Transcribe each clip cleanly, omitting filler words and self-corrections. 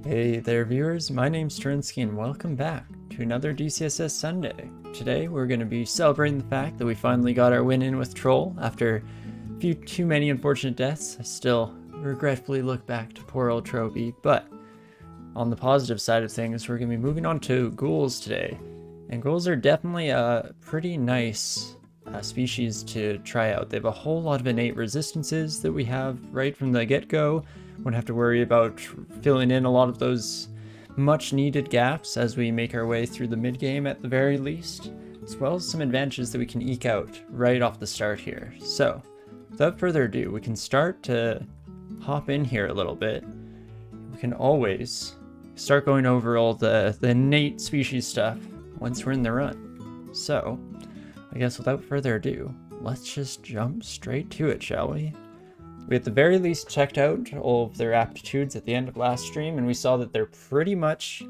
Hey there viewers, my name's Torinski and welcome back to another DCSS Sunday. Today we're going to be celebrating the fact that we finally got our win in with Troll after a few too many unfortunate deaths. I still regretfully look back to poor old Trophy, but on the positive side of things we're going to be moving on to Ghouls today. And Ghouls are definitely a pretty nice species to try out. They have a whole lot of innate resistances that we have right from the get-go. Won't have to worry about filling in a lot of those much needed gaps as we make our way through the mid game at the very least, as well as some advantages that we can eke out right off the start here. So without further ado, we can start to hop in here a little bit. We can always start going over all the innate species stuff once we're in the run. So I guess without further ado, let's just jump straight to it, shall we? We at the very least checked out all of their aptitudes at the end of last stream, and we saw that they're pretty much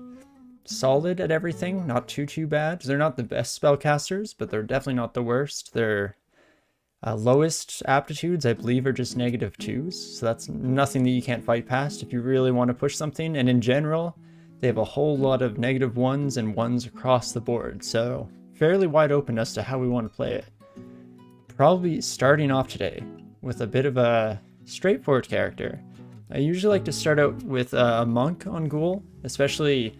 solid at everything, not too bad. They're not the best spellcasters, but they're definitely not the worst. Their lowest aptitudes, I believe, are just -2s, so that's nothing that you can't fight past if you really want to push something. And in general, they have a whole lot of -1s and 1s across the board, so fairly wide open as to how we want to play it. Probably starting off today with a bit of a straightforward character. I usually like to start out with a monk on Ghoul, especially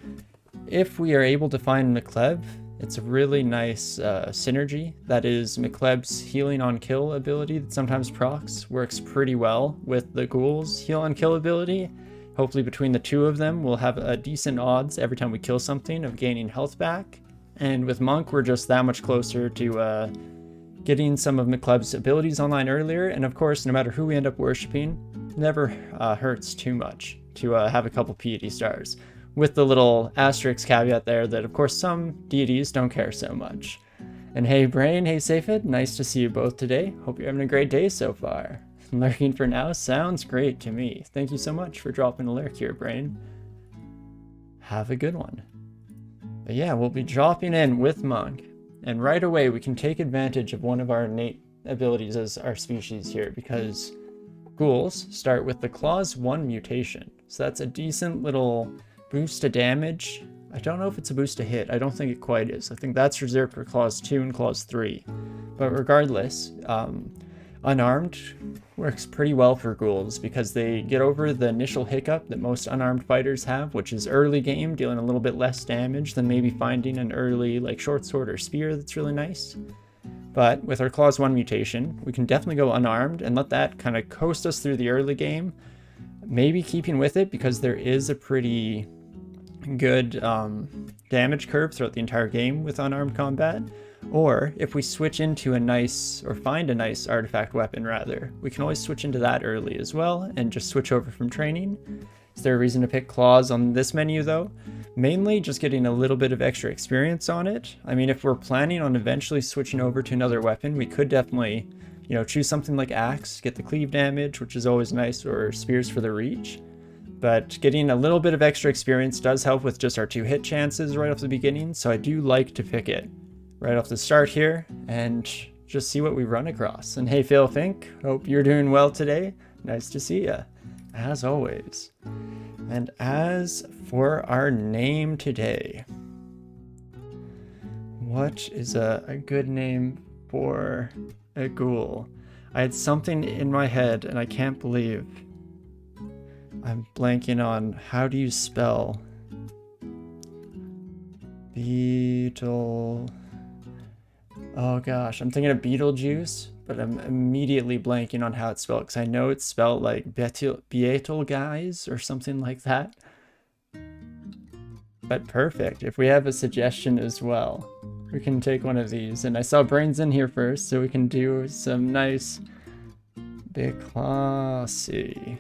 if we are able to find McLeb. It's a really nice synergy. That is, McLeb's healing on kill ability that sometimes procs works pretty well with the Ghoul's heal on kill ability. Hopefully between the two of them we'll have a decent odds every time we kill something of gaining health back. And with Monk we're just that much closer to getting some of McLeb's abilities online earlier, and of course, no matter who we end up worshipping, never hurts too much to have a couple piety stars, with the little asterisk caveat there that of course some deities don't care so much. And hey Brain, hey Safed, nice to see you both today. Hope you're having a great day so far. Lurking for now sounds great to me. Thank you so much for dropping a lurk here, Brain. Have a good one. But yeah, we'll be dropping in with Monk. And right away, we can take advantage of one of our innate abilities as our species here, because Ghouls start with the Clause 1 mutation. So that's a decent little boost to damage. I don't know if it's a boost to hit. I don't think it quite is. I think that's reserved for Clause 2 and Clause 3. But regardless, unarmed works pretty well for Ghouls because they get over the initial hiccup that most unarmed fighters have, which is early game, dealing a little bit less damage than maybe finding an early like short sword or spear that's really nice. But with our Clause 1 mutation, we can definitely go unarmed and let that kind of coast us through the early game, maybe keeping with it because there is a pretty good damage curve throughout the entire game with unarmed combat. Or if we switch into a nice, or find a nice artifact weapon rather, we can always switch into that early as well and just switch over from training. Is there a reason to pick claws on this menu though? Mainly just getting a little bit of extra experience on it. I mean, if we're planning on eventually switching over to another weapon, we could definitely, choose something like axe, get the cleave damage, which is always nice, or spears for the reach. But getting a little bit of extra experience does help with just our 2 hit chances right off the beginning, so I do like to pick it right off the start here and just see what we run across. And hey Phil Fink, hope you're doing well today. Nice to see ya, as always. And as for our name today, what is a good name for a ghoul? I had something in my head and I can't believe I'm blanking on how do you spell beetle. Oh gosh, I'm thinking of Beetlejuice, but I'm immediately blanking on how it's spelled because I know it's spelled like Betelgeuse or something like that. But perfect. If we have a suggestion as well, we can take one of these. And I saw Brains in here first, so we can do some nice big classy.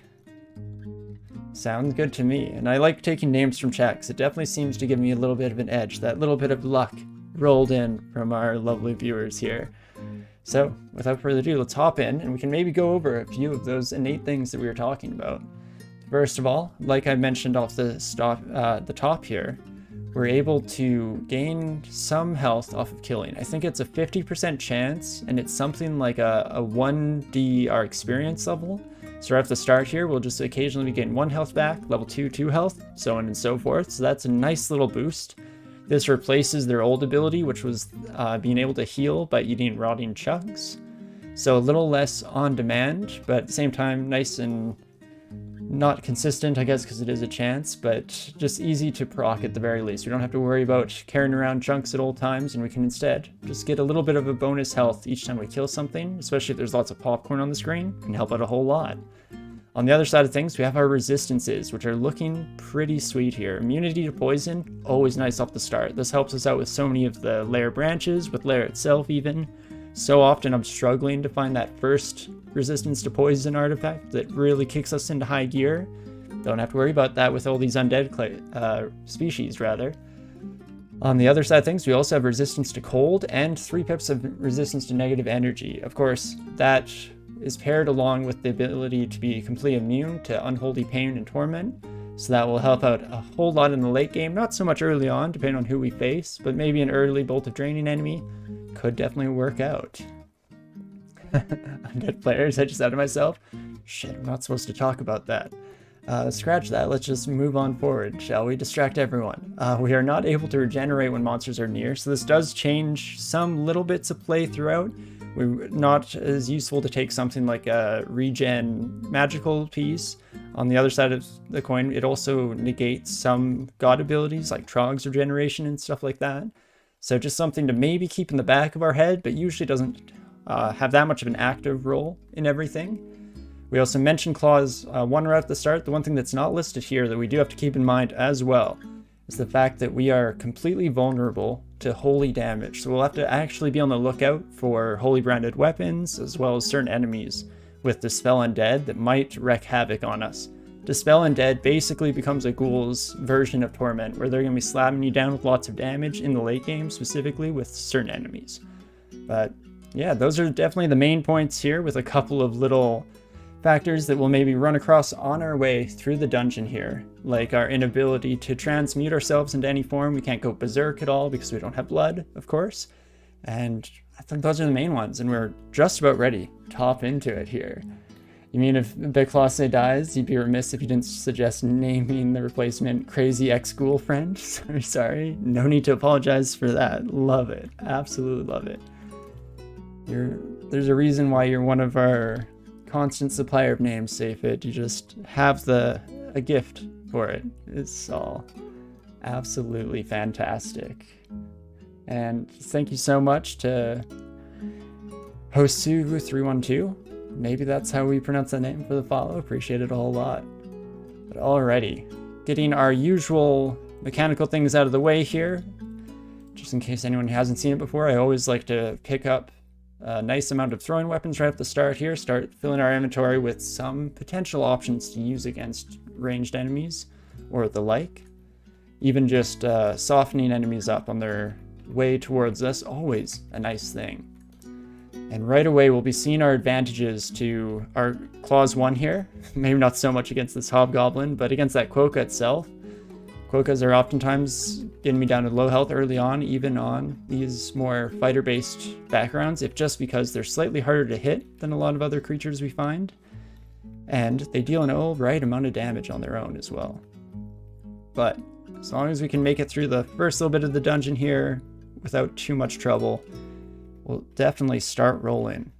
Sounds good to me. And I like taking names from chat because it definitely seems to give me a little bit of an edge, that little bit of luck rolled in from our lovely viewers here. So without further ado, let's hop in and we can maybe go over a few of those innate things that we were talking about. First of all, like I mentioned off the top here, we're able to gain some health off of killing. I think it's a 50% chance and it's something like a 1d our experience level. So right at the start here, we'll just occasionally gain 1 health back, level 2, 2 health, so on and so forth. So that's a nice little boost. This replaces their old ability, which was being able to heal by eating rotting chugs. So a little less on demand, but at the same time, nice and not consistent, I guess, because it is a chance, but just easy to proc at the very least. We don't have to worry about carrying around chunks at all times, and we can instead just get a little bit of a bonus health each time we kill something, especially if there's lots of popcorn on the screen. It can help out a whole lot. On the other side of things, we have our resistances, which are looking pretty sweet here. Immunity to poison, always nice off the start. This helps us out with so many of the lair branches, with lair itself even. So often I'm struggling to find that first resistance to poison artifact that really kicks us into high gear. Don't have to worry about that with all these undead species, rather. On the other side of things, we also have resistance to cold and 3 pips of resistance to negative energy. Of course, that is paired along with the ability to be completely immune to unholy pain and torment. So that will help out a whole lot in the late game, not so much early on, depending on who we face, but maybe an early Bolt of Draining enemy could definitely work out. Undead players, I just said to myself, shit, I'm not supposed to talk about that. Scratch that, let's just move on forward, shall we? Distract everyone. We are not able to regenerate when monsters are near, so this does change some little bits of play throughout. We're not as useful to take something like a regen magical piece. On the other side of the coin, it also negates some god abilities like Trog's regeneration and stuff like that. So just something to maybe keep in the back of our head, but usually doesn't have that much of an active role in everything. We also mentioned clause 1 right at the start. The one thing that's not listed here that we do have to keep in mind as well is the fact that we are completely vulnerable to holy damage. So we'll have to actually be on the lookout for holy branded weapons as well as certain enemies with Dispel Undead that might wreak havoc on us. Dispel Undead basically becomes a Ghoul's version of Torment, where they're going to be slamming you down with lots of damage in the late game, specifically with certain enemies. But yeah, those are definitely the main points here, with a couple of little factors that we'll maybe run across on our way through the dungeon here, like our inability to transmute ourselves into any form. We can't go berserk at all because we don't have blood, of course. And I think those are the main ones, and we're just about ready to hop into it here. You mean if Beclasse dies, you'd be remiss if you didn't suggest naming the replacement Crazy Ex-Ghoul Friend? Sorry. No need to apologize for that. Love it. Absolutely love it. There's a reason why you're one of our constant supplier of names, Safed. You just have a gift for it. It's all absolutely fantastic. And thank you so much to Hosu312. Maybe that's how we pronounce that name for the follow. Appreciate it a whole lot. But alrighty, getting our usual mechanical things out of the way here. Just in case anyone hasn't seen it before, I always like to pick up a nice amount of throwing weapons right at the start here. Start filling our inventory with some potential options to use against ranged enemies or the like. Even just softening enemies up on their way towards us, always a nice thing. And right away, we'll be seeing our advantages to our Clause 1 here. Maybe not so much against this Hobgoblin, but against that Quokka itself. Quokkas are oftentimes getting me down to low health early on, even on these more fighter-based backgrounds, if just because they're slightly harder to hit than a lot of other creatures we find. And they deal an alright amount of damage on their own as well. But as long as we can make it through the first little bit of the dungeon here without too much trouble, we'll definitely start rolling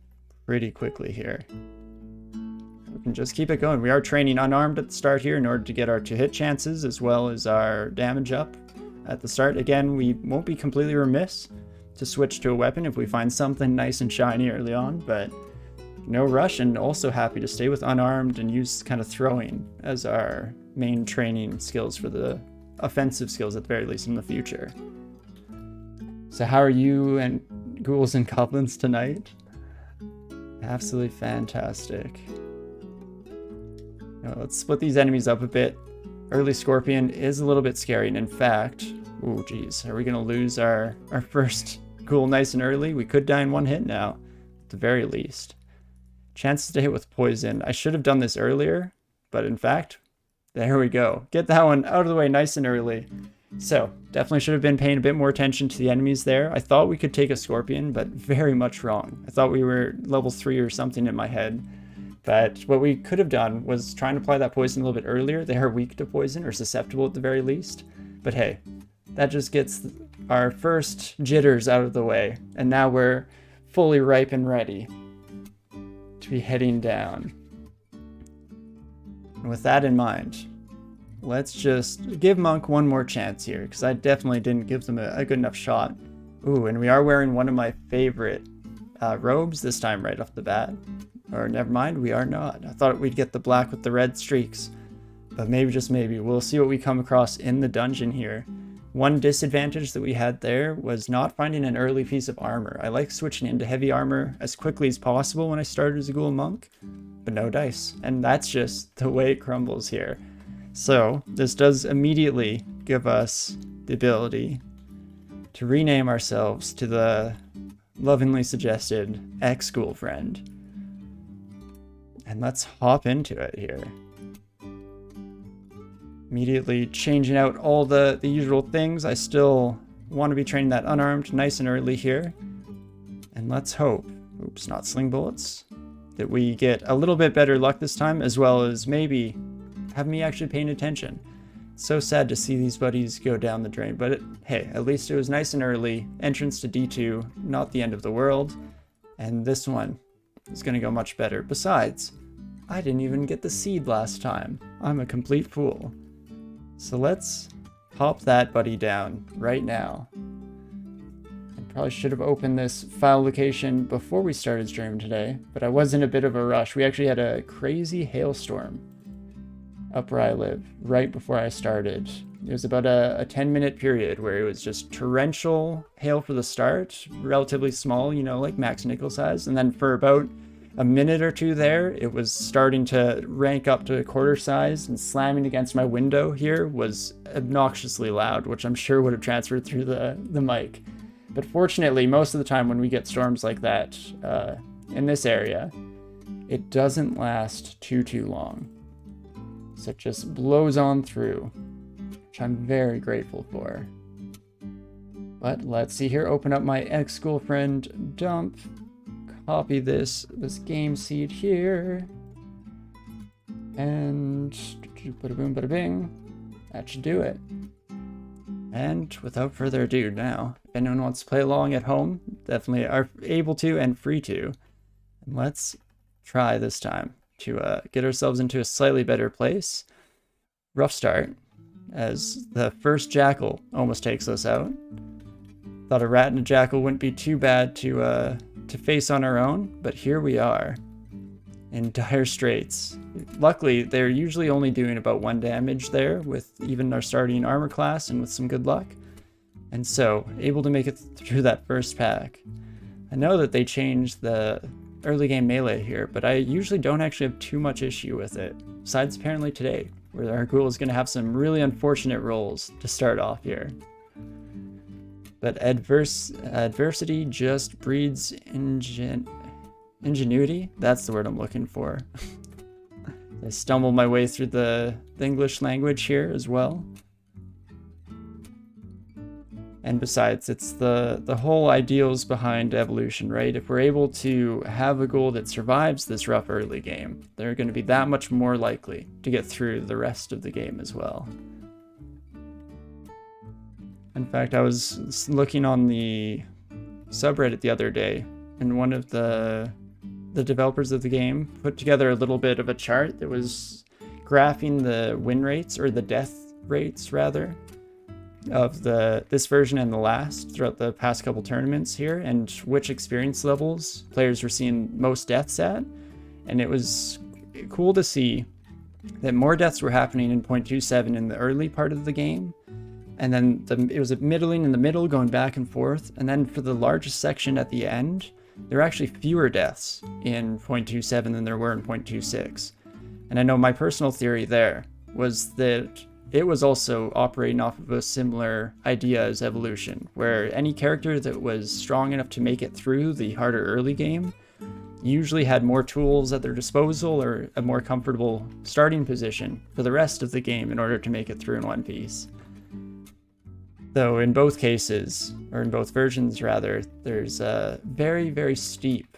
pretty quickly here. We can just keep it going. We are training unarmed at the start here in order to get our to-hit chances as well as our damage up at the start. Again, we won't be completely remiss to switch to a weapon if we find something nice and shiny early on, but no rush, and also happy to stay with unarmed and use kind of throwing as our main training skills for the offensive skills at the very least in the future. So how are you and ghouls and goblins tonight? Absolutely fantastic. Now, let's split these enemies up a bit. Early Scorpion is a little bit scary, and in fact, oh geez, are we gonna lose our first ghoul nice and early? We could die in one hit now, at the very least. Chances to hit with poison. I should have done this earlier, but in fact, there we go. Get that one out of the way nice and early. So, definitely should have been paying a bit more attention to the enemies there. I thought we could take a Scorpion, but very much wrong. I thought we were level 3 or something in my head. But what we could have done was try and apply that poison a little bit earlier. They are weak to poison, or susceptible at the very least. But hey, that just gets our first jitters out of the way. And now we're fully ripe and ready to be heading down. And with that in mind, let's just give Monk one more chance here, because I definitely didn't give them a good enough shot. Ooh, and we are wearing one of my favorite robes this time right off the bat. Or never mind, we are not. I thought we'd get the black with the red streaks. But maybe, just maybe, we'll see what we come across in the dungeon here. One disadvantage that we had there was not finding an early piece of armor. I like switching into heavy armor as quickly as possible when I started as a Ghoul Monk, but no dice. And that's just the way it crumbles here. So this does immediately give us the ability to rename ourselves to the lovingly suggested ex-Ghoul friend. And let's hop into it here. Immediately changing out all the usual things. I still want to be training that unarmed nice and early here. And let's hope, oops, not sling bullets, that we get a little bit better luck this time, as well as maybe have me actually paying attention. So sad to see these buddies go down the drain, but hey, at least it was nice and early. Entrance to D2, not the end of the world. And this one is going to go much better. Besides, I didn't even get the seed last time. I'm a complete fool. So let's pop that buddy down right now. I probably should have opened this file location before we started streaming today, but I was in a bit of a rush. We actually had a crazy hailstorm up where I live right before I started. It was about a 10-minute period where it was just torrential hail for the start, relatively small, you know, like Max Nickel size. And then for about a minute or two there, it was starting to rank up to a quarter size, and slamming against my window here was obnoxiously loud, which I'm sure would have transferred through the mic. But fortunately, most of the time when we get storms like that in this area, it doesn't last too long. So it just blows on through, which I'm very grateful for. But let's see here, open up my ex-Ghoul friend dump. Copy this game seed here, and bada boom, bada bing. That should do it. And without further ado, now, if anyone wants to play along at home, definitely are able to and free to. And let's try this time to get ourselves into a slightly better place. Rough start, as the first jackal almost takes us out. Thought a rat and a jackal wouldn't be too bad to face on our own, but here we are in dire straits. Luckily, they're usually only doing about 1 damage there with even our starting armor class and with some good luck. And so, able to make it through that first pack. I know that they changed the early game melee here, but I usually don't actually have too much issue with it. Besides apparently today, where our Ghoul is going to have some really unfortunate rolls to start off here. But adversity just breeds ingenuity. That's the word I'm looking for. I stumble my way through the English language here as well. And besides, it's the whole ideals behind evolution, right? If we're able to have a Ghoul that survives this rough early game, they're going to be that much more likely to get through the rest of the game as well. In fact, I was looking on the subreddit the other day, and one of the developers of the game put together a little bit of a chart that was graphing the win rates, or the death rates rather, of this version and the last throughout the past couple tournaments here, and which experience levels players were seeing most deaths at. And it was cool to see that more deaths were happening in 0.27 in the early part of the game, and then it was middling in the middle, going back and forth, and then for the largest section at the end, there were actually fewer deaths in 0.27 than there were in 0.26. And I know my personal theory there was that it was also operating off of a similar idea as evolution, where any character that was strong enough to make it through the harder early game usually had more tools at their disposal, or a more comfortable starting position for the rest of the game in order to make it through in one piece. Though in both cases, or in both versions rather, there's a very, very steep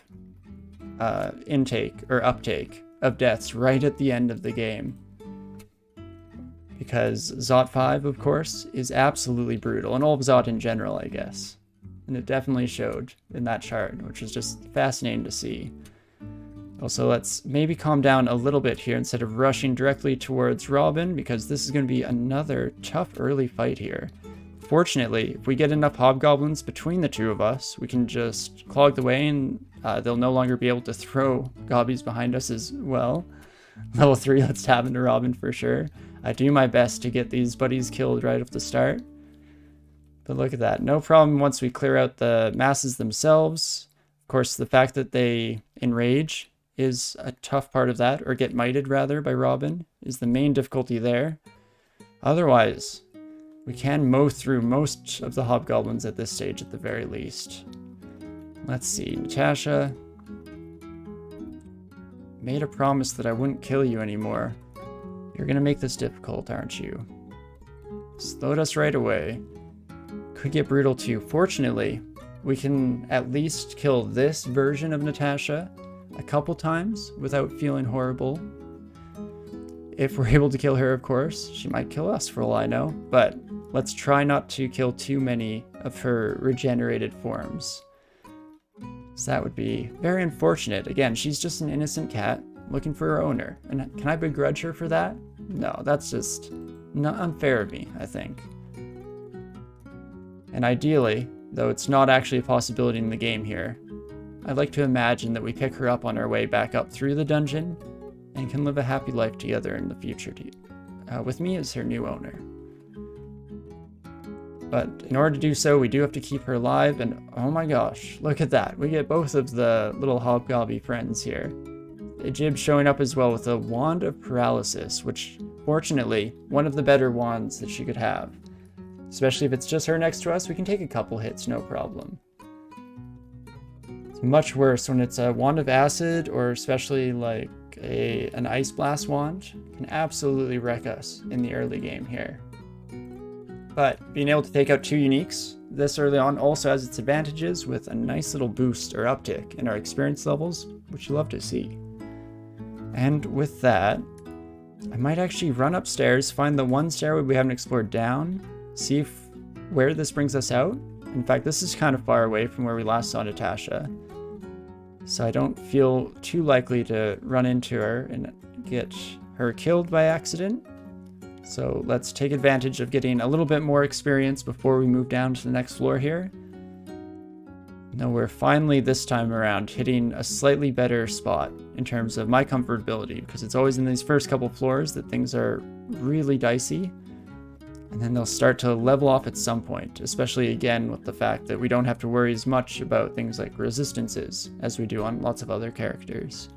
intake or uptake of deaths right at the end of the game. Because Zot 5, of course, is absolutely brutal, and Orb of Zot in general, I guess. And it definitely showed in that chart, which is just fascinating to see. Also, let's maybe calm down a little bit here instead of rushing directly towards Robin, because this is going to be another tough early fight here. Fortunately, if we get enough hobgoblins between the two of us, we can just clog the way and they'll no longer be able to throw gobbies behind us as well. Level 3, let's tab into Robin for sure. I do my best to get these buddies killed right off the start. But look at that. No problem once we clear out the masses themselves. Of course, the fact that they enrage is a tough part of that, or get mited rather by Robin, is the main difficulty there. Otherwise, we can mow through most of the hobgoblins at this stage at the very least. Let's see, Natasha made a promise that I wouldn't kill you anymore. You're gonna make this difficult, aren't you? Slowed us right away. Could get brutal too. Fortunately, we can at least kill this version of Natasha a couple times without feeling horrible. If we're able to kill her, of course. She might kill us for all I know, but let's try not to kill too many of her regenerated forms. So that would be very unfortunate. Again, she's just an innocent cat looking for her owner. And can I begrudge her for that? No, that's just not unfair of me, I think. And ideally, though it's not actually a possibility in the game here, I'd like to imagine that we pick her up on our way back up through the dungeon and can live a happy life together in the future with me as her new owner. But in order to do so, we do have to keep her alive, and oh my gosh, look at that. We get both of the little hobgobby friends here. Jib showing up as well with a Wand of Paralysis, which, fortunately, one of the better wands that she could have. Especially if it's just her next to us, we can take a couple hits, no problem. It's much worse when it's a Wand of Acid, or especially like an Ice Blast wand. Can absolutely wreck us in the early game here. But being able to take out 2 uniques this early on also has its advantages, with a nice little boost or uptick in our experience levels, which you love to see. And with that, I might actually run upstairs, find the one stairway we haven't explored down, see where this brings us out. In fact, this is kind of far away from where we last saw Natasha, so I don't feel too likely to run into her and get her killed by accident. So let's take advantage of getting a little bit more experience before we move down to the next floor here. Now we're finally, this time around, hitting a slightly better spot in terms of my comfortability, because it's always in these first couple floors that things are really dicey, and then they'll start to level off at some point, especially again with the fact that we don't have to worry as much about things like resistances as we do on lots of other characters.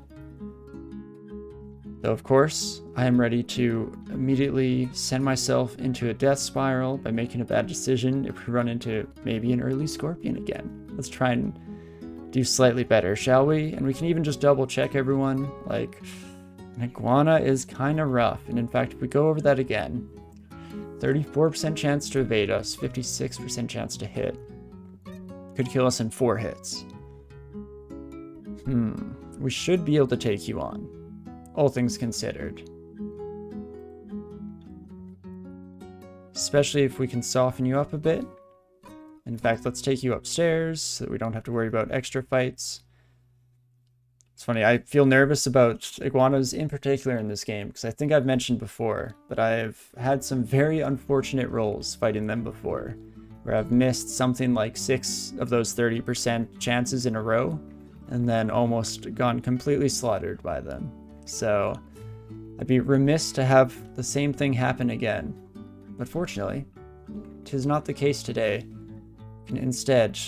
Though of course, I am ready to immediately send myself into a death spiral by making a bad decision if we run into maybe an early scorpion again. Let's try and do slightly better, shall we? And we can even just double check everyone. Like, an iguana is kind of rough, and in fact, if we go over that again, 34% chance to evade us, 56% chance to hit. Could kill us in 4 hits. We should be able to take you on, all things considered. Especially if we can soften you up a bit. In fact, let's take you upstairs so that we don't have to worry about extra fights. It's funny, I feel nervous about iguanas in particular in this game, because I think I've mentioned before that I've had some very unfortunate rolls fighting them before, where I've missed something like 6 of those 30% chances in a row, and then almost gone completely slaughtered by them. So I'd be remiss to have the same thing happen again. But fortunately, 'tis not the case today. Can instead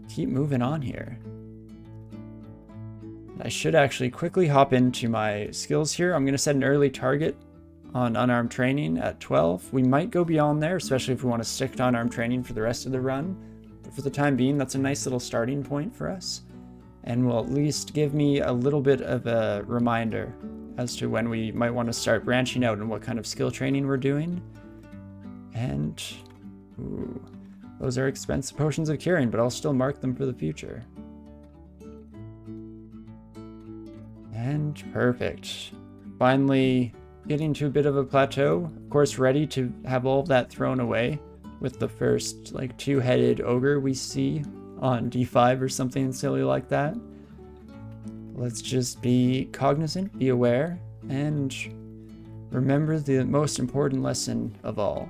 keep moving on here. I should actually quickly hop into my skills here. I'm going to set an early target on unarmed training at 12. We might go beyond there, especially if we want to stick to unarmed training for the rest of the run. But for the time being, that's a nice little starting point for us, and will at least give me a little bit of a reminder as to when we might want to start branching out and what kind of skill training we're doing. And ooh, those are expensive potions of curing, but I'll still mark them for the future. And perfect. Finally getting to a bit of a plateau. Of course, ready to have all of that thrown away with the first like two-headed ogre we see on D5 or something silly like that. Let's just be cognizant, be aware, and remember the most important lesson of all,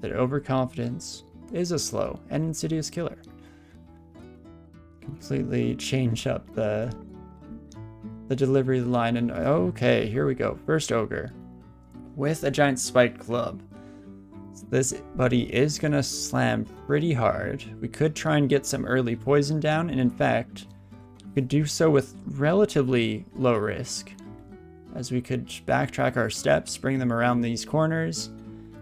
that overconfidence is a slow and insidious killer. Completely change up the delivery of the line, and okay, here we go. First ogre with a giant spiked club. So this buddy is gonna slam pretty hard. We could try and get some early poison down, and in fact, we could do so with relatively low risk, as we could backtrack our steps, bring them around these corners,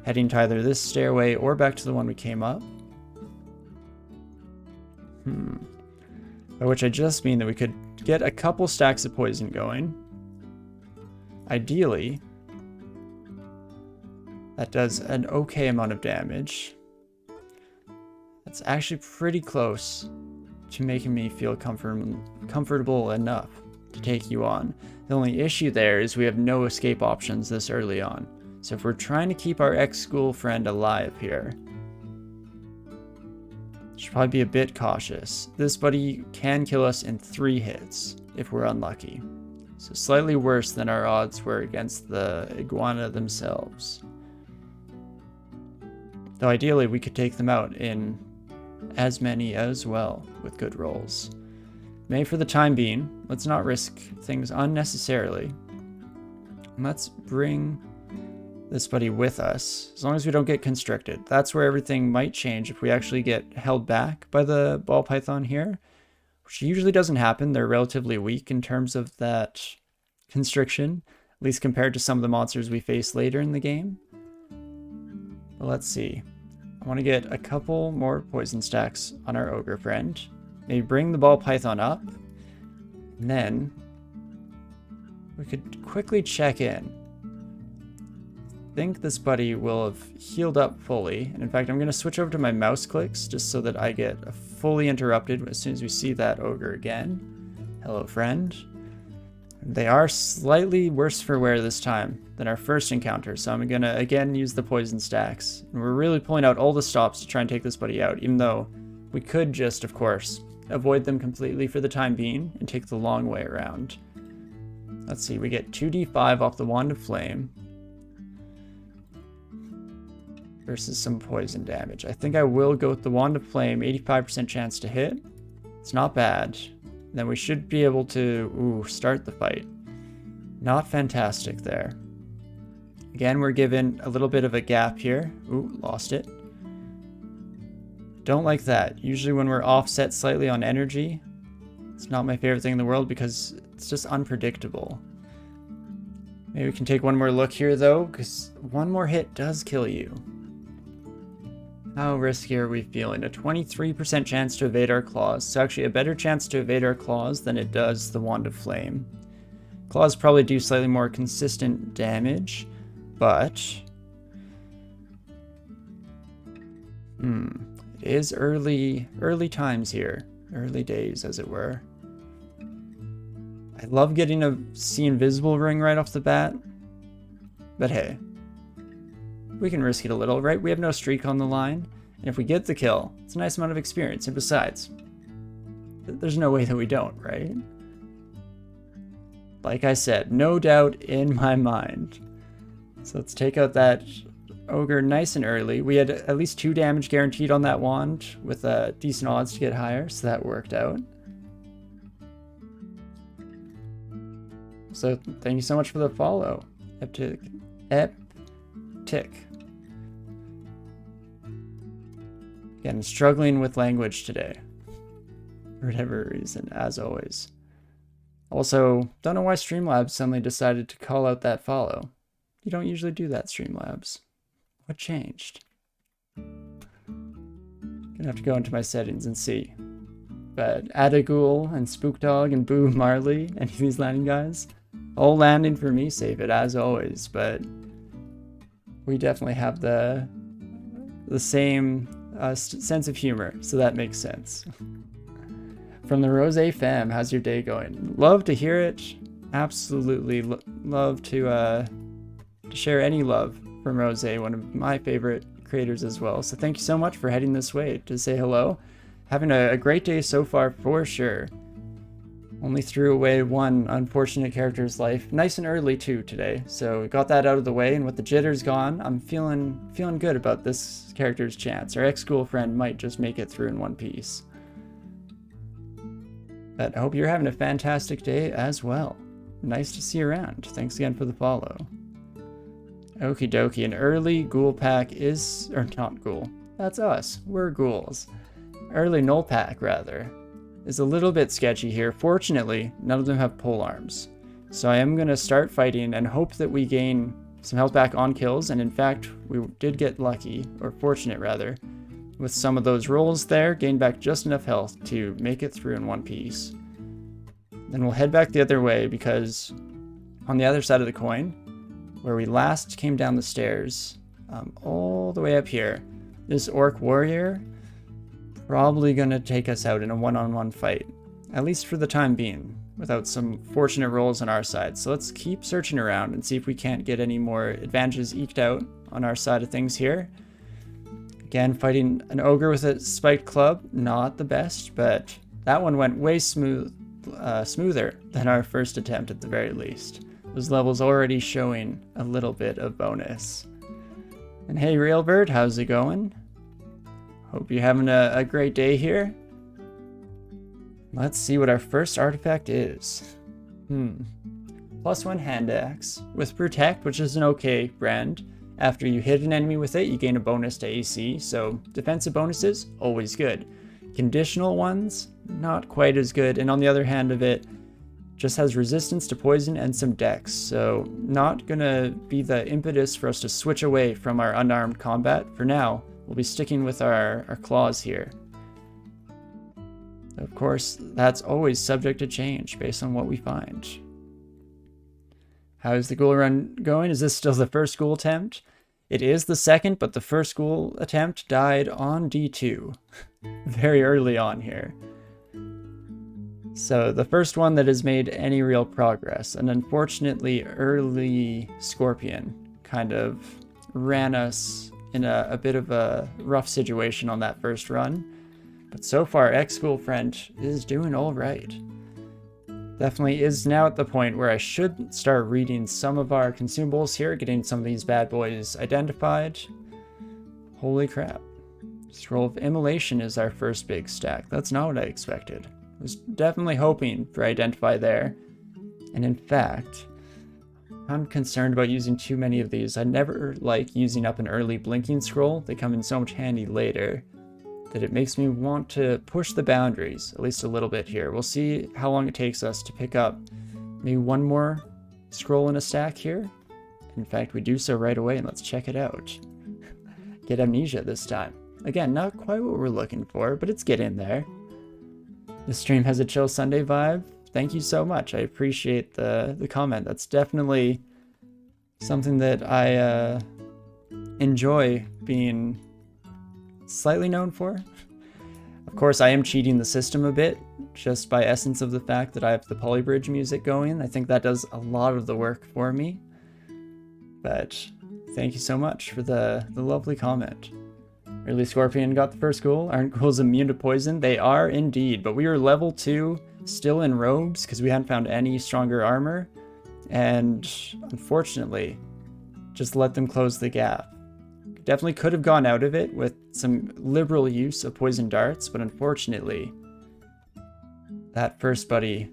heading to either this stairway or back to the one we came up. By which I just mean that we could get a couple stacks of poison going. Ideally, that does an okay amount of damage. That's actually pretty close to making me feel comfortable enough to take you on. The only issue there is we have no escape options this early on. So if we're trying to keep our ex-school friend alive here, should probably be a bit cautious. This buddy can kill us in 3 hits if we're unlucky. So slightly worse than our odds were against the iguana themselves. Though ideally we could take them out in as many as well with good rolls. May for the time being, let's not risk things unnecessarily. Let's bring this buddy with us, as long as we don't get constricted. That's where everything might change if we actually get held back by the ball python here, which usually doesn't happen. They're relatively weak in terms of that constriction, at least compared to some of the monsters we face later in the game. But let's see. I want to get a couple more poison stacks on our ogre friend. Maybe bring the ball python up, and then we could quickly check in. I think this buddy will have healed up fully, and in fact I'm going to switch over to my mouse clicks just so that I get fully interrupted as soon as we see that ogre again. Hello friend. They are slightly worse for wear this time than our first encounter, so I'm going to again use the poison stacks. And we're really pulling out all the stops to try and take this buddy out, even though we could just, of course, avoid them completely for the time being and take the long way around. Let's see, we get 2d5 off the Wand of Flame versus some poison damage. I think I will go with the Wand of Flame, 85% chance to hit. It's not bad. Then we should be able to start the fight. Not fantastic there. Again, we're given a little bit of a gap here. Lost it. Don't like that. Usually when we're offset slightly on energy, it's not my favorite thing in the world because it's just unpredictable. Maybe we can take one more look here though, because one more hit does kill you. How risky are we feeling? A 23% chance to evade our claws. So actually a better chance to evade our claws than it does the Wand of Flame. Claws probably do slightly more consistent damage, but it is early times here. Early days, as it were. I love getting a See Invisible ring right off the bat, but hey. We can risk it a little, right? We have no streak on the line, and if we get the kill, it's a nice amount of experience, and besides, there's no way that we don't, right? Like I said, no doubt in my mind. So let's take out that ogre nice and early. We had at least 2 damage guaranteed on that wand, with decent odds to get higher, so that worked out. So thank you so much for the follow, Eptic. Again, struggling with language today, for whatever reason, as always. Also, don't know why Streamlabs suddenly decided to call out that follow. You don't usually do that, Streamlabs. What changed? Gonna have to go into my settings and see. But Ghoul and Spookdog and Boo Marley, any of these landing guys, all landing for me, save it as always, but we definitely have the same sense of humor, so that makes sense. From the Rose Fam, how's your day going? Love to hear it. absolutely love to share any love from Rose, one of my favorite creators as well. So thank you so much for heading this way to say hello. Having a great day so far for sure. Only threw away one unfortunate character's life nice and early too today, so we got that out of the way, and with the jitters gone, I'm feeling good about this character's chance. Our ex-Ghoul friend might just make it through in one piece. But I hope you're having a fantastic day as well. Nice to see you around. Thanks again for the follow. Okie dokie, an early Ghoul pack is, or not Ghoul, that's us, we're ghouls. Early Null pack rather. Is a little bit sketchy here. Fortunately, none of them have pole arms. So I am going to start fighting and hope that we gain some health back on kills, and in fact, we did get lucky, or fortunate rather, with some of those rolls there, gained back just enough health to make it through in one piece. Then we'll head back the other way, because on the other side of the coin, where we last came down the stairs, all the way up here, this Orc Warrior probably gonna take us out in a one-on-one fight, at least for the time being, without some fortunate rolls on our side. So let's keep searching around and see if we can't get any more advantages eked out on our side of things here. Again, fighting an ogre with a spiked club, not the best, but that one went way smoother than our first attempt at the very least. Those levels already showing a little bit of bonus. And hey Railbird, how's it going? Hope you're having a great day here. Let's see what our first artifact is. +1 hand axe with Protect, which is an okay brand. After you hit an enemy with it, you gain a bonus to AC, so defensive bonuses, always good. Conditional ones, not quite as good, and on the other hand of it, just has resistance to poison and some dex, so not gonna be the impetus for us to switch away from our unarmed combat. For now, we'll be sticking with our claws here. Of course, that's always subject to change based on what we find. How's the Ghoul run going? Is this still the first Ghoul attempt? It is the second, but the first Ghoul attempt died on D2. Very early on here. So the first one that has made any real progress, an unfortunately early Scorpion kind of ran us in a bit of a rough situation on that first run. But so far, ex-Ghoul friend is doing all right. Definitely is now at the point where I should start reading some of our consumables here, getting some of these bad boys identified. Holy crap. Scroll of Immolation is our first big stack. That's not what I expected. I was definitely hoping for Identify there. And in fact, I'm concerned about using too many of these. I never like using up an early blinking scroll. They come in so much handy later that it makes me want to push the boundaries, at least a little bit here. We'll see how long it takes us to pick up maybe one more scroll in a stack here. In fact, we do so right away, and let's check it out. Get Amnesia this time. Again, not quite what we're looking for, but it's getting there. This stream has a chill Sunday vibe. Thank you so much. I appreciate the comment. That's definitely something that I enjoy being slightly known for. Of course, I am cheating the system a bit, just by essence of the fact that I have the polybridge music going. I think that does a lot of the work for me. But thank you so much for the lovely comment. Early Scorpion got the first Ghoul. Aren't ghouls immune to poison? They are indeed, but we were level 2, still in robes, because we hadn't found any stronger armor. And unfortunately, just let them close the gap. Definitely could have gone out of it with some liberal use of poison darts, but unfortunately, that first buddy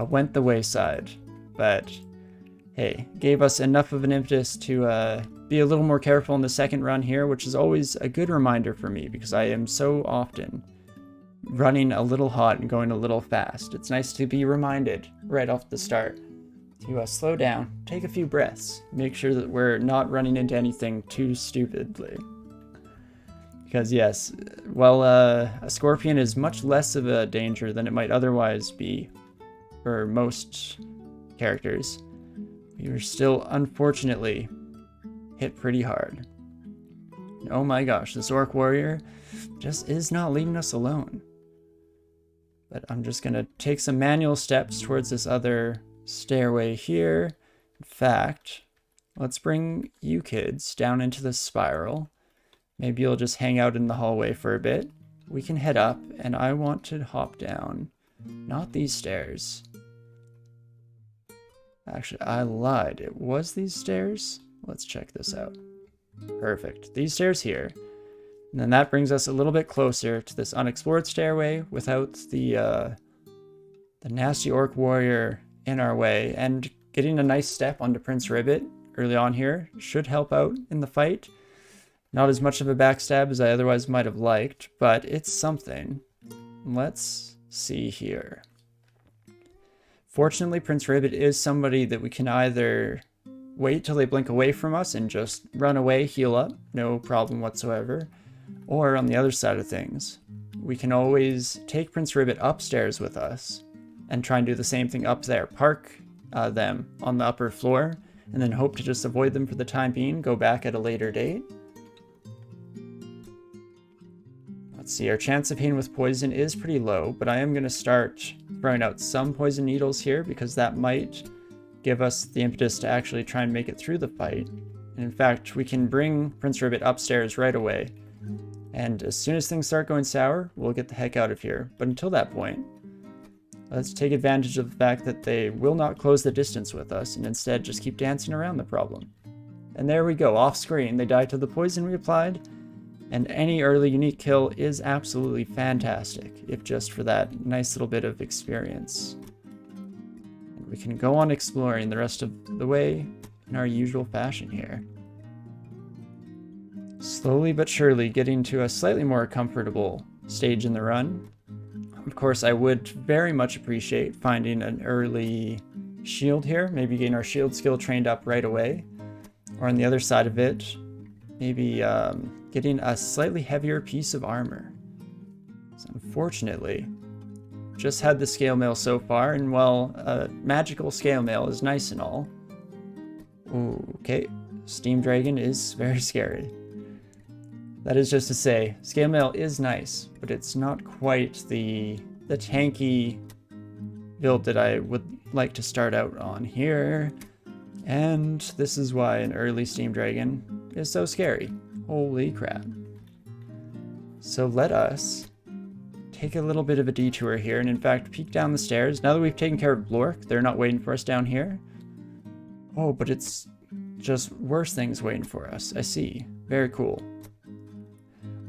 went the wayside. But hey, gave us enough of an impetus to be a little more careful in the second run here, which is always a good reminder for me because I am so often running a little hot and going a little fast. It's nice to be reminded right off the start to slow down, take a few breaths, make sure that we're not running into anything too stupidly. Because yes, while a Scorpion is much less of a danger than it might otherwise be for most characters, we were still unfortunately hit pretty hard. And oh my gosh, this Orc Warrior just is not leaving us alone. But I'm just gonna take some manual steps towards this other stairway here. In fact, let's bring you kids down into the spiral. Maybe you'll just hang out in the hallway for a bit. We can head up, and I want to hop down. Not these stairs. Actually, I lied. It was these stairs? Let's check this out. Perfect. These stairs here. And then that brings us a little bit closer to this unexplored stairway without the nasty orc warrior in our way. And getting a nice step onto Prince Ribbit early on here should help out in the fight. Not as much of a backstab as I otherwise might have liked, but it's something. Let's see here. Fortunately, Prince Ribbit is somebody that we can either wait till they blink away from us and just run away, heal up, no problem whatsoever. Or on the other side of things, we can always take Prince Ribbit upstairs with us and try and do the same thing up there. Park them on the upper floor and then hope to just avoid them for the time being, go back at a later date. Let's see, our chance of hitting with poison is pretty low, but I am going to start throwing out some poison needles here because that might give us the impetus to actually try and make it through the fight. And in fact, we can bring Prince Ribbit upstairs right away. And as soon as things start going sour, we'll get the heck out of here. But until that point, let's take advantage of the fact that they will not close the distance with us and instead just keep dancing around the problem. And there we go, off screen. They die to the poison we applied. And any early unique kill is absolutely fantastic, if just for that nice little bit of experience. And we can go on exploring the rest of the way in our usual fashion here. Slowly but surely getting to a slightly more comfortable stage in the run. Of course, I would very much appreciate finding an early shield here, maybe getting our shield skill trained up right away. Or on the other side of it, maybe getting a slightly heavier piece of armor. So unfortunately, just had the scale mail so far, and while magical scale mail is nice and all. Ooh, okay, Steam Dragon is very scary. That is just to say, scale mail is nice, but it's not quite the tanky build that I would like to start out on here. And this is why an early Steam Dragon is so scary. Holy crap. So let us take a little bit of a detour here and in fact peek down the stairs. Now that we've taken care of Blork, they're not waiting for us down here. Oh, but it's just worse things waiting for us. I see. Very cool.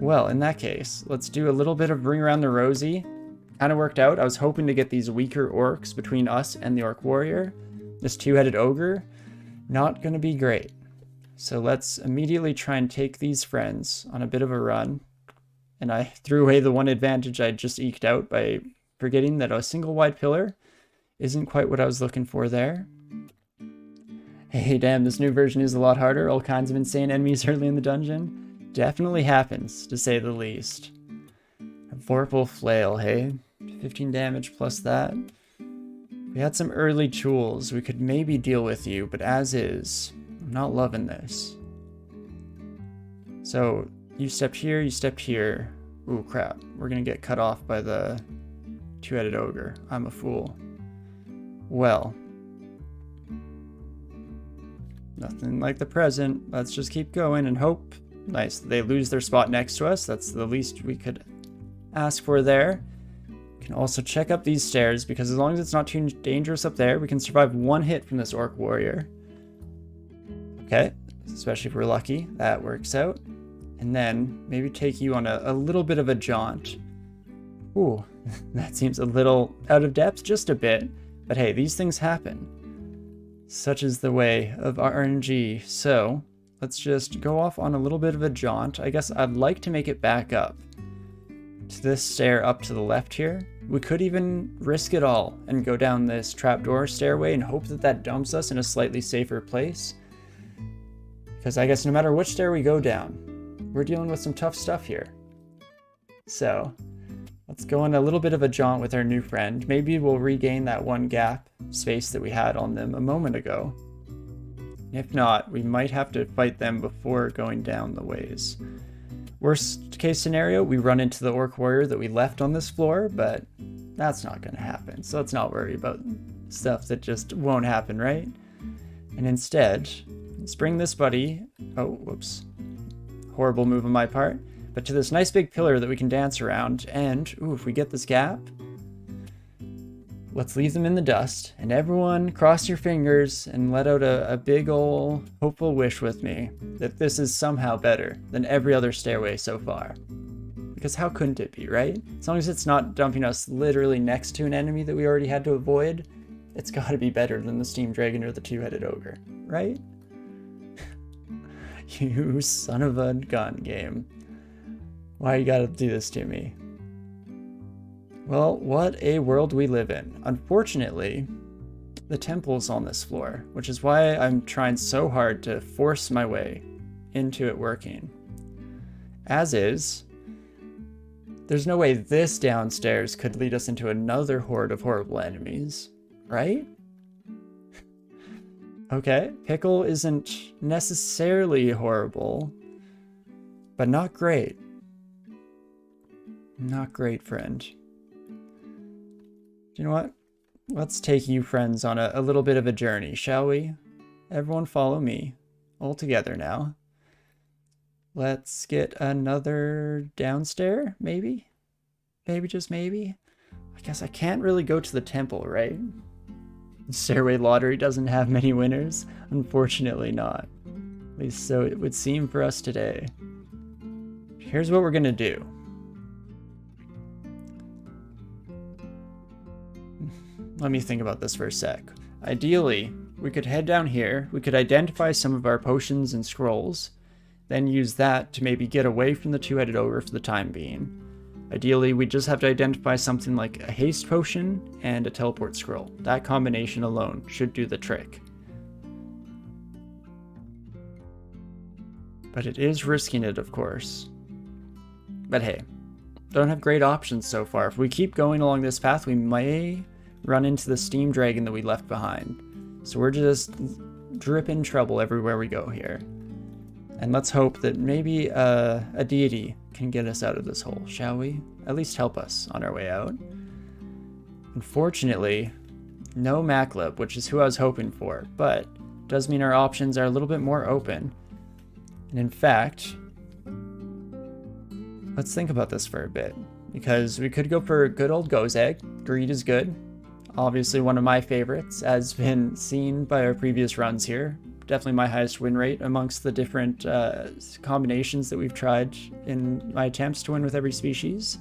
Well, in that case, let's do a little bit of Bring Around the Rosie. Kind of worked out. I was hoping to get these weaker orcs between us and the orc warrior. This two-headed ogre, not going to be great. So let's immediately try and take these friends on a bit of a run. And I threw away the one advantage I just eked out by forgetting that a single wide pillar isn't quite what I was looking for there. Hey, damn, this new version is a lot harder. All kinds of insane enemies early in the dungeon. Definitely happens, to say the least. A Vorpal Flail, hey? 15 damage plus that. If we had some early tools, we could maybe deal with you, but as is, I'm not loving this. So, you stepped here, you stepped here. Ooh, crap. We're gonna get cut off by the two-headed ogre. I'm a fool. Well. Nothing like the present. Let's just keep going and hope. Nice. They lose their spot next to us. That's the least we could ask for there. We can also check up these stairs because as long as it's not too dangerous up there, we can survive one hit from this orc warrior. Okay. Especially if we're lucky. That works out. And then maybe take you on a little bit of a jaunt. Ooh, that seems a little out of depth, just a bit. But hey, these things happen. Such is the way of RNG. So let's just go off on a little bit of a jaunt. I guess I'd like to make it back up to this stair up to the left here. We could even risk it all and go down this trapdoor stairway and hope that that dumps us in a slightly safer place. Because I guess no matter which stair we go down, we're dealing with some tough stuff here. So let's go on a little bit of a jaunt with our new friend. Maybe we'll regain that one gap space that we had on them a moment ago. If not, we might have to fight them before going down the ways. Worst case scenario, we run into the orc warrior that we left on this floor, but that's not going to happen, so let's not worry about stuff that just won't happen, right? And instead, let's bring this buddy, oh, whoops, horrible move on my part, but to this nice big pillar that we can dance around, and, ooh, if we get this gap, let's leave them in the dust, and everyone cross your fingers and let out a big ol' hopeful wish with me that this is somehow better than every other stairway so far. Because how couldn't it be, right? As long as it's not dumping us literally next to an enemy that we already had to avoid, it's gotta be better than the Steam Dragon or the Two-Headed Ogre, right? You son of a gun, game. Why you gotta do this to me? Well, what a world we live in. Unfortunately, the temple's on this floor, which is why I'm trying so hard to force my way into it working. As is, there's no way this downstairs could lead us into another horde of horrible enemies, right? Okay, Pickle isn't necessarily horrible, but not great. Not great, friend. You know what? Let's take you friends on a little bit of a journey, shall we? Everyone follow me. All together now. Let's get another downstairs, maybe? Maybe, just maybe? I guess I can't really go to the temple, right? The Stairway Lottery doesn't have many winners. Unfortunately not. At least so it would seem for us today. Here's what we're gonna do. Let me think about this for a sec. Ideally, we could head down here, we could identify some of our potions and scrolls, then use that to maybe get away from the Two-Headed Ogre for the time being. Ideally, we just have to identify something like a haste potion and a teleport scroll. That combination alone should do the trick. But it is risking it, of course. But hey, don't have great options so far. If we keep going along this path, we may run into the steam dragon that we left behind. So we're just dripping trouble everywhere we go here. And let's hope that maybe a deity can get us out of this hole, shall we? At least help us on our way out. Unfortunately, no Maclib, which is who I was hoping for, but does mean our options are a little bit more open. And in fact, let's think about this for a bit, because we could go for a good old Go's Egg. Greed is good. Obviously one of my favorites, as been seen by our previous runs here. Definitely my highest win rate amongst the different combinations that we've tried in my attempts to win with every species.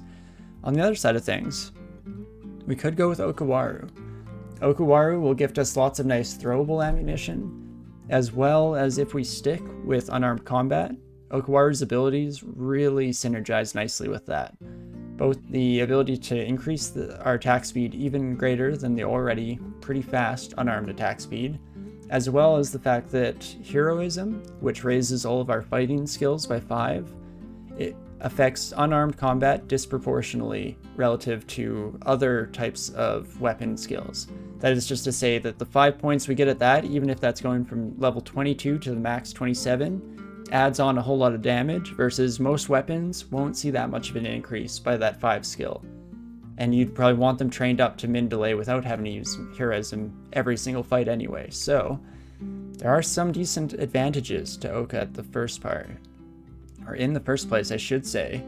On the other side of things, we could go with Okawaru. Okawaru will gift us lots of nice throwable ammunition, as well as if we stick with unarmed combat, Okawaru's abilities really synergize nicely with that. Both the ability to increase our attack speed even greater than the already pretty fast unarmed attack speed, as well as the fact that Heroism, which raises all of our fighting skills by 5, it affects unarmed combat disproportionately relative to other types of weapon skills. That is just to say that the 5 points we get at that, even if that's going from level 22 to the max 27, adds on a whole lot of damage, versus most weapons won't see that much of an increase by that 5 skill. And you'd probably want them trained up to min delay without having to use Heroism every single fight anyway. So there are some decent advantages to Oka at the first part. Or in the first place, I should say.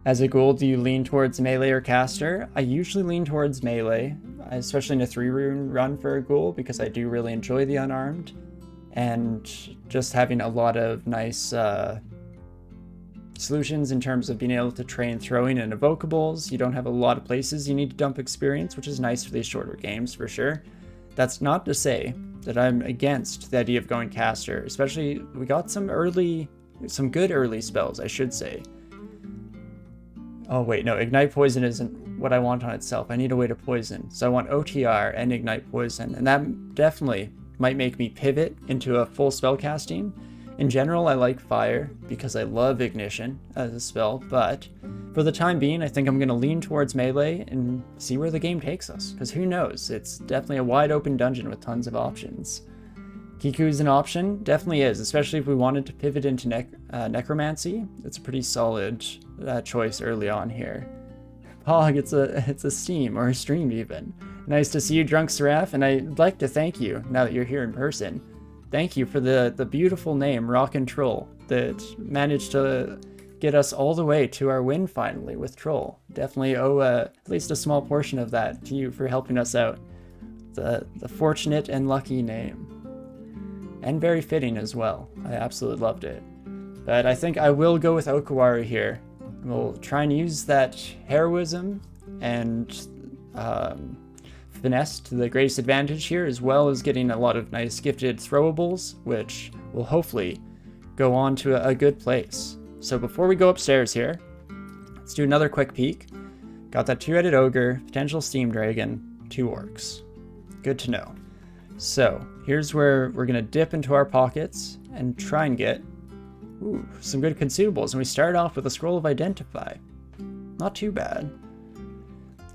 As a ghoul, do you lean towards melee or caster? I usually lean towards melee, especially in a 3-rune run for a ghoul, because I do really enjoy the unarmed. And just having a lot of nice solutions in terms of being able to train throwing and evocables. You don't have a lot of places you need to dump experience, which is nice for these shorter games for sure. That's not to say that I'm against the idea of going caster, especially we got some good early spells, I should say. Oh wait, no, Ignite Poison isn't what I want on itself. I need a way to poison. So I want OTR and Ignite Poison, and that definitely might make me pivot into a full spell casting. In general, I like fire because I love Ignition as a spell, but for the time being, I think I'm going to lean towards melee and see where the game takes us, because who knows? It's definitely a wide open dungeon with tons of options. Kiku's an option, definitely is, especially if we wanted to pivot into necromancy. It's a pretty solid choice early on here. Pog, it's a Steam or a stream even. Nice to see you, Drunk Seraph, and I'd like to thank you now that you're here in person. Thank you for the beautiful name, Rockin' Troll, that managed to get us all the way to our win finally with Troll. Definitely owe at least a small portion of that to you for helping us out. The fortunate and lucky name. And very fitting as well. I absolutely loved it. But I think I will go with Okawari here. We'll try and use that heroism and finesse to the greatest advantage here, as well as getting a lot of nice gifted throwables, which will hopefully go on to a good place. So before we go upstairs here, let's do another quick peek. Got that 2-headed ogre, potential steam dragon, 2 orcs. Good to know. So here's where we're gonna dip into our pockets and try and get some good consumables. And we start off with a scroll of identify. Not too bad.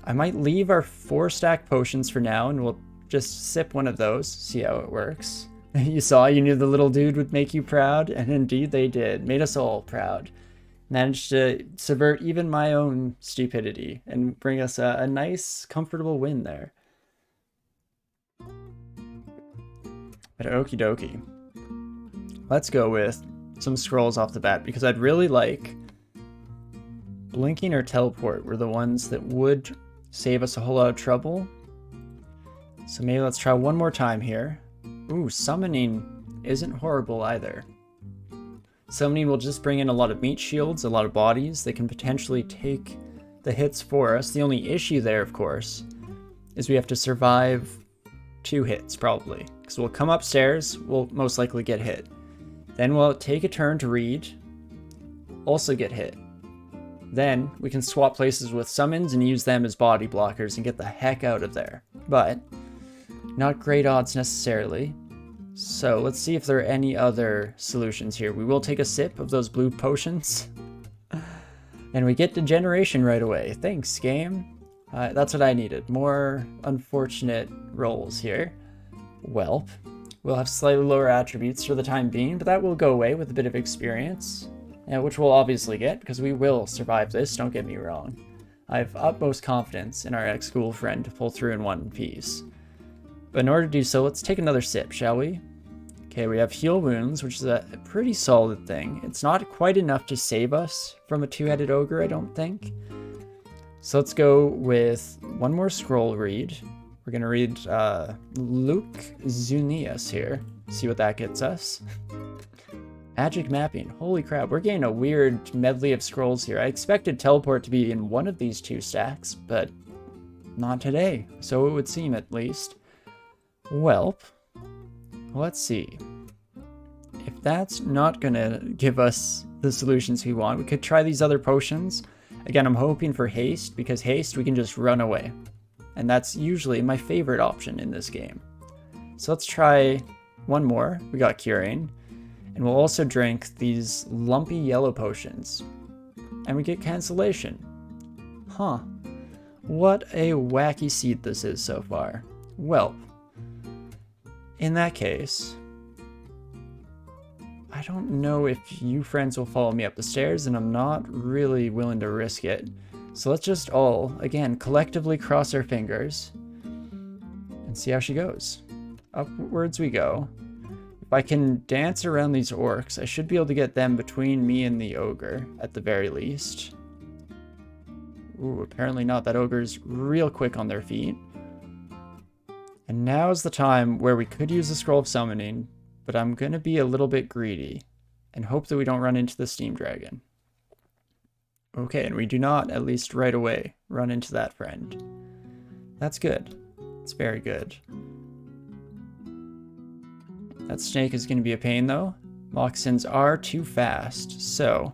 I might leave our 4-stack potions for now, and we'll just sip one of those, see how it works. You knew the little dude would make you proud, and indeed they did. Made us all proud. Managed to subvert even my own stupidity and bring us a nice, comfortable win there. But okie dokie. Let's go with some scrolls off the bat, because I'd really like blinking or teleport were the ones that would save us a whole lot of trouble. So maybe let's try one more time here. Ooh, summoning isn't horrible either. Summoning will just bring in a lot of meat shields, a lot of bodies. They can potentially take the hits for us. The only issue there, of course, is we have to survive 2 hits probably. Because we'll come upstairs, we'll most likely get hit. Then we'll take a turn to read, also get hit. Then we can swap places with summons and use them as body blockers and get the heck out of there. But not great odds necessarily. So let's see if there are any other solutions here. We will take a sip of those blue potions. And we get degeneration right away. Thanks, game. That's what I needed. More unfortunate rolls here. Welp. We'll have slightly lower attributes for the time being, but that will go away with a bit of experience. Which we'll obviously get, because we will survive this, don't get me wrong. I have utmost confidence in our ex-Ghoul friend to pull through in one piece. But in order to do so, let's take another sip, shall we? Okay, we have heal wounds, which is a pretty solid thing. It's not quite enough to save us from a 2-headed ogre, I don't think. So let's go with one more scroll read. We're going to read Luke Zunius here. See what that gets us. Magic mapping. Holy crap, we're getting a weird medley of scrolls here. I expected teleport to be in one of these 2 stacks, but not today. So it would seem, at least. Welp. Let's see. If that's not going to give us the solutions we want, we could try these other potions. Again, I'm hoping for haste, because haste we can just run away. And that's usually my favorite option in this game. So let's try one more. We got curing. And we'll also drink these lumpy yellow potions. And we get cancellation. Huh. What a wacky seed this is so far. Well, in that case, I don't know if you friends will follow me up the stairs, and I'm not really willing to risk it. So let's just all, again, collectively cross our fingers and see how she goes. Upwards we go. If I can dance around these orcs, I should be able to get them between me and the ogre, at the very least. Ooh, apparently not. That ogre's real quick on their feet. And now's the time where we could use the Scroll of Summoning, but I'm going to be a little bit greedy and hope that we don't run into the Steam Dragon. Okay, and we do not, at least right away, run into that friend. That's good. It's very good. That snake is going to be a pain, though. Moccasins are too fast, so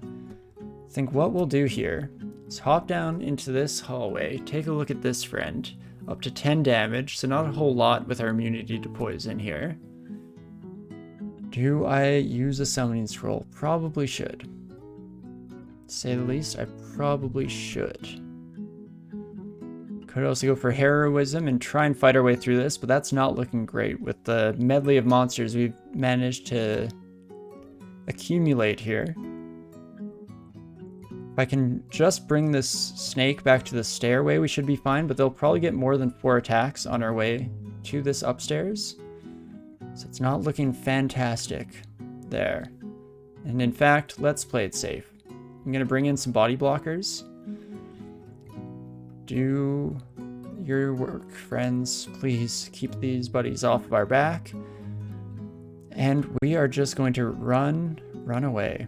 I think what we'll do here is hop down into this hallway, take a look at this friend. Up to 10 damage, so not a whole lot with our immunity to poison here. Do I use a summoning scroll? Probably should. To say the least, I probably should. Could also go for heroism and try and fight our way through this, but that's not looking great with the medley of monsters we've managed to accumulate here. If I can just bring this snake back to the stairway, we should be fine, but they'll probably get more than 4 attacks on our way to this upstairs. So it's not looking fantastic there. And in fact, let's play it safe. I'm going to bring in some body blockers. Do your work, friends. Please keep these buddies off of our back. And we are just going to run away.